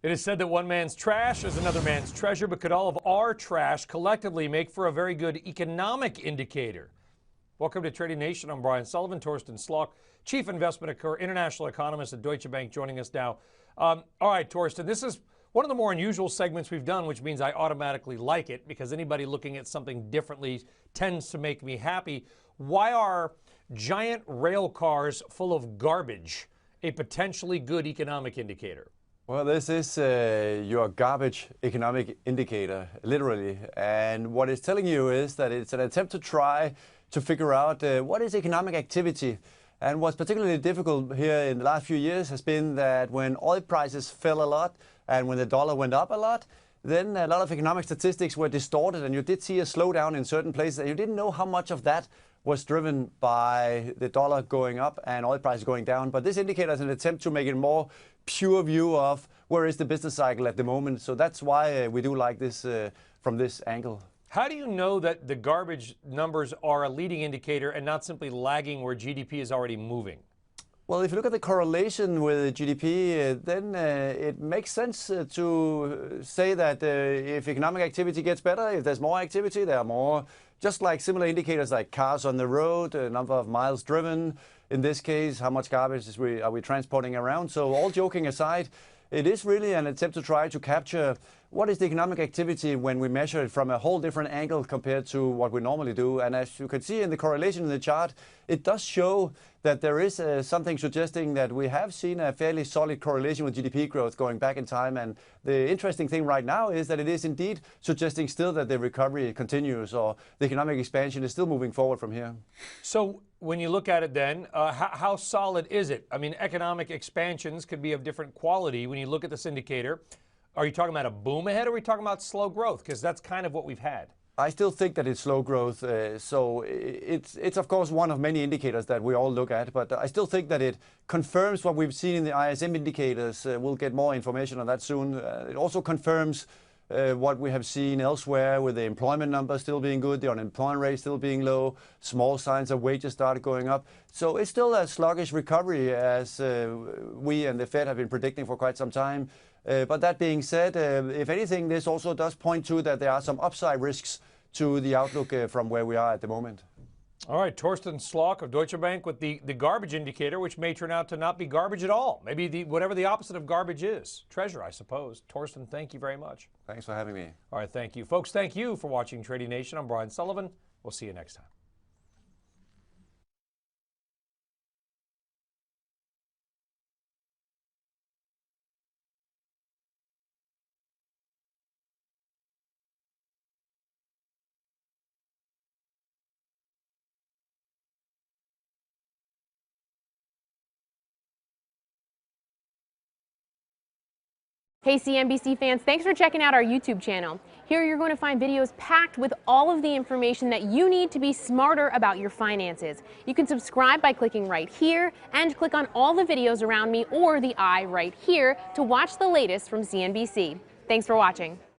It is said that one man's trash is another man's treasure, but could all of our trash collectively make for a very good economic indicator? Welcome to Trading Nation. I'm Brian Sullivan. Torsten Slok, Chief International Economist at Deutsche Bank, joining us now. All right, Torsten, this is one of the more unusual segments we've done, which means I automatically like it because anybody looking at something differently tends to make me happy. Why are giant rail cars full of garbage a potentially good economic indicator? Well, this is your garbage economic indicator, literally. And what it's telling you is that it's an attempt to try to figure out what is economic activity. And what's particularly difficult here in the last few years has been that when oil prices fell a lot and when the dollar went up a lot, then a lot of economic statistics were distorted, and you did see a slowdown in certain places, and you didn't know how much of that was driven by the dollar going up and oil prices going down. But this indicator is an attempt to make it more pure view of where is the business cycle at the moment. So that's why we do like this from this angle. How do you know that the garbage numbers are a leading indicator and not simply lagging where GDP is already moving? Well, if you look at the correlation with GDP, then it makes sense to say that if economic activity gets better, if there's more activity, there are more, just like similar indicators like cars on the road, number of miles driven, in this case, how much garbage are we transporting around. So all joking aside, it is really an attempt to try to capture what is the economic activity when we measure it from a whole different angle compared to what we normally do. And as you can see in the correlation in the chart, it does show that there is something suggesting that we have seen a fairly solid correlation with GDP growth going back in time. And the interesting thing right now is that it is indeed suggesting still that the recovery continues, or the economic expansion is still moving forward from here. So when you look at it then, how solid is it? I mean, economic expansions could be of different quality. When you look at this indicator, are you talking about a boom ahead, or are we talking about slow growth? Because that's kind of what we've had. I still think that it's slow growth. So it's of course one of many indicators that we all look at, but I still think that it confirms what we've seen in the ISM indicators. We'll get more information on that soon. It also confirms what we have seen elsewhere, with the employment numbers still being good, the unemployment rate still being low, small signs of wages started going up. So it's still a sluggish recovery, as we and the Fed have been predicting for quite some time. But that being said, if anything, this also does point to that there are some upside risks to the outlook from where we are at the moment. All right, Torsten Slok of Deutsche Bank with the garbage indicator, which may turn out to not be garbage at all. Maybe whatever the opposite of garbage is. Treasure, I suppose. Torsten, thank you very much. Thanks for having me. All right, thank you. Folks, thank you for watching Trading Nation. I'm Brian Sullivan. We'll see you next time. Hey CNBC fans, thanks for checking out our YouTube channel. Here you're going to find videos packed with all of the information that you need to be smarter about your finances. You can subscribe by clicking right here, and click on all the videos around me or the I right here to watch the latest from CNBC. Thanks for watching.